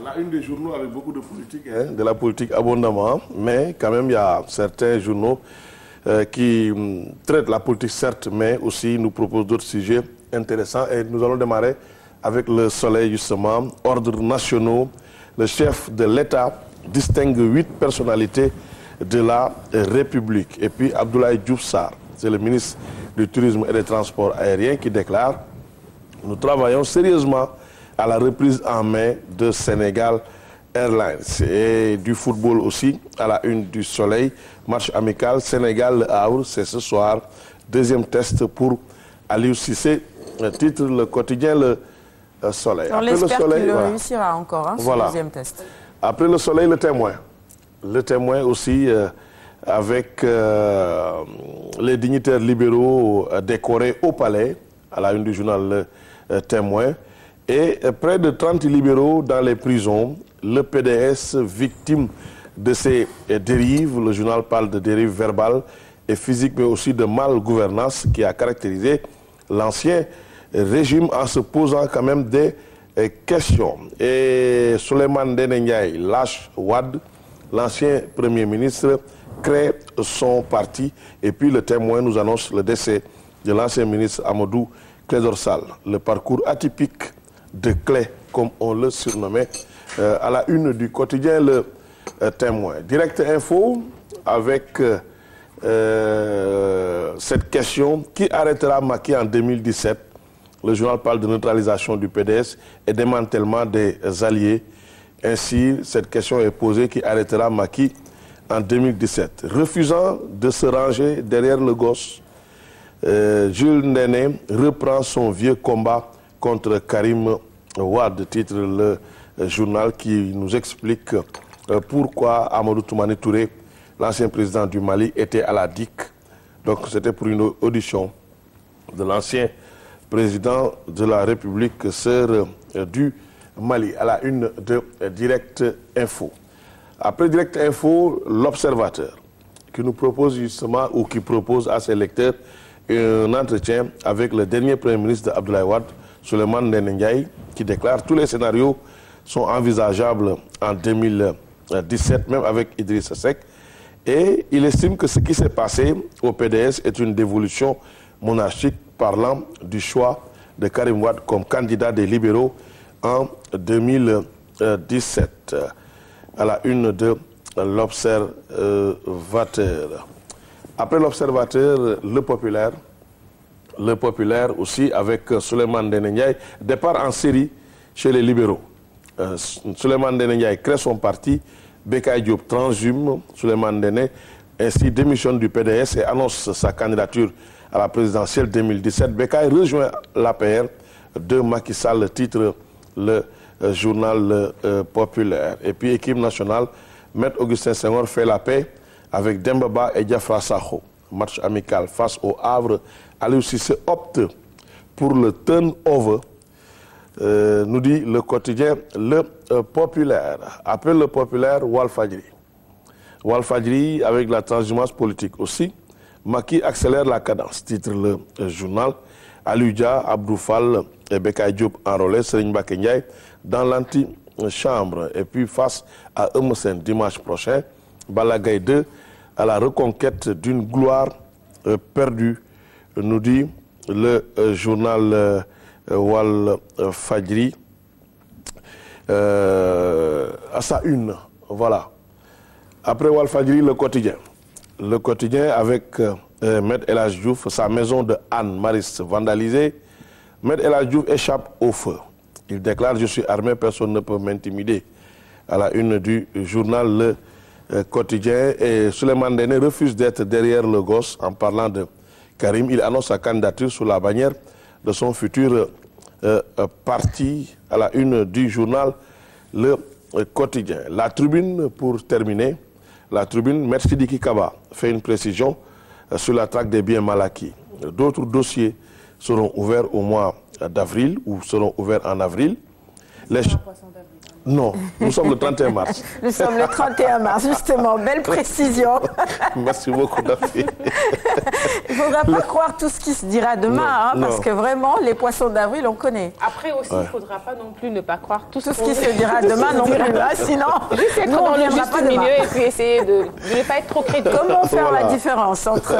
la une des journaux avec beaucoup de politique, hein, de la politique abondamment, mais quand même il y a certains journaux qui traitent la politique certes, mais aussi nous proposent d'autres sujets intéressants. Et nous allons démarrer avec le Soleil justement, ordres nationaux. Le chef de l'État distingue 8 personnalités de la République. Et puis Abdoulaye Diouf Sarr, c'est le ministre du Tourisme et des Transports aériens qui déclare « Nous travaillons sérieusement à la reprise en main de Sénégal Airlines ». Et du football aussi, à la une du Soleil, match amical Sénégal-Le Havre, c'est ce soir. Deuxième test pour Aliou Cissé, titre le quotidien Le Soleil. On l'espère qu'il réussira encore, hein, voilà. Ce deuxième test. Après le Soleil, le Témoin. Le Témoin aussi avec les dignitaires libéraux décorés au palais, à la une du journal Le Témoin. Et près de 30 libéraux dans les prisons, le PDS victime de ces dérives. Le journal parle de dérives verbales et physiques, mais aussi de mal-gouvernance qui a caractérisé l'ancien régime en se posant quand même des questions. Et Souleymane Ndéné Ndiaye lâche Wade, l'ancien Premier ministre crée son parti. Et puis le Témoin nous annonce le décès de l'ancien ministre Amadou Clédor Sall. Le parcours atypique de Clé, comme on le surnommait, à la une du quotidien Le Témoin. Direct Info avec cette question: qui arrêtera Macky en 2017? Le journal parle de neutralisation du PDS et démantèlement des alliés. Ainsi, cette question est posée: qui arrêtera Macky en 2017? Refusant de se ranger derrière le gosse, Jules Ndéné reprend son vieux combat contre Karim Wade, titre le journal qui nous explique pourquoi Amadou Toumani Touré, l'ancien président du Mali, était à la DIC. Donc c'était pour une audition de l'ancien président de la République, sœur du Mali, à la une de Direct Info. Après Direct Info, l'Observateur, qui nous propose justement, ou qui propose à ses lecteurs, un entretien avec le dernier Premier ministre d'Abdoulaye Wade, Souleymane Ndéné Ndiaye, qui déclare tous les scénarios sont envisageables en 2017, même avec Idrissa Seck. Et il estime que ce qui s'est passé au PDS est une dévolution monarchique, parlant du choix de Karim Wade comme candidat des libéraux en 2017. À la une de l'Observateur. Après l'Observateur, Le Populaire. Le Populaire aussi avec Souleymane Ndéné Ndiaye. Départ en série chez les libéraux. Souleymane Ndéné Ndiaye crée son parti. Bécaye Diop transhume. Souleymane Ndéné ainsi démissionne du PDS et annonce sa candidature à la présidentielle 2017. Bécaye rejoint l'APR de Macky Sall, le titre le journal Populaire. Et puis équipe nationale, Maître Augustin Senghor fait la paix avec Demba Ba et Diafra Sakho. Match amical face au Havre. Aliou Cissé opte pour le turnover, nous dit le quotidien Le Populaire. Après Le Populaire, Walfadjri. Walfadjri avec la transhumance politique aussi. Macky accélère la cadence, titre le journal. Aliou Dia, Abdou Fall et Bécaye Diop enrôlés, Serigne Mbacké Ndiaye dans l'antichambre. Et puis face à Eumeu Sène dimanche prochain, Balla Gaye 2 à la reconquête d'une gloire perdue, nous dit le journal Walfadjri à sa une. Voilà. Après Walfadjri, le quotidien. Le quotidien avec Maître El Hadji Diouf, sa maison de Anne Mariste vandalisée. Maître El Hadji Diouf échappe au feu. Il déclare: je suis armé, personne ne peut m'intimider. À la une du journal Le Quotidien. Et Souleymane Ndéné refuse d'être derrière le gosse en parlant de Karim. Il annonce sa candidature sous la bannière de son futur parti. À la une du journal Le Quotidien. La Tribune, pour terminer. La Tribune, Maître Sidiki Kaba fait une précision sur la traque des biens mal acquis. D'autres dossiers seront ouverts au mois d'avril ou seront ouverts en avril. Non, nous sommes le 31 mars. Nous sommes le 31 mars, justement. Belle précision. Merci beaucoup, Nafi. Il ne faudra pas croire tout ce qui se dira demain, parce que vraiment, les poissons d'avril, on connaît. Après aussi, il ne faudra pas non plus ne pas croire tout ce qui se dira demain non plus. Là, sinon, juste être dans le juste milieu et puis essayer de ne pas être trop crédible. Comment faire la différence entre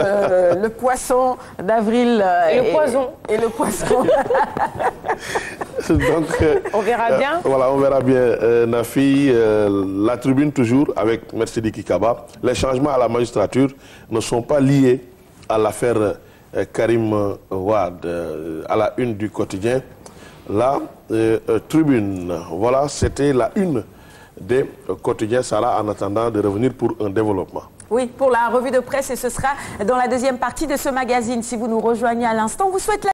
le poisson d'avril et le poison et le poisson? Donc, on verra bien. Voilà, on verra bien, Nafi. La tribune toujours avec Mercedes Kikaba. Les changements à la magistrature ne sont pas liés à l'affaire Karim Wade. À la une du quotidien, la tribune. Voilà, c'était la une des quotidiens. Sarah, en attendant de revenir pour un développement. Oui, pour la revue de presse, et ce sera dans la deuxième partie de ce magazine. Si vous nous rejoignez à l'instant, vous souhaitez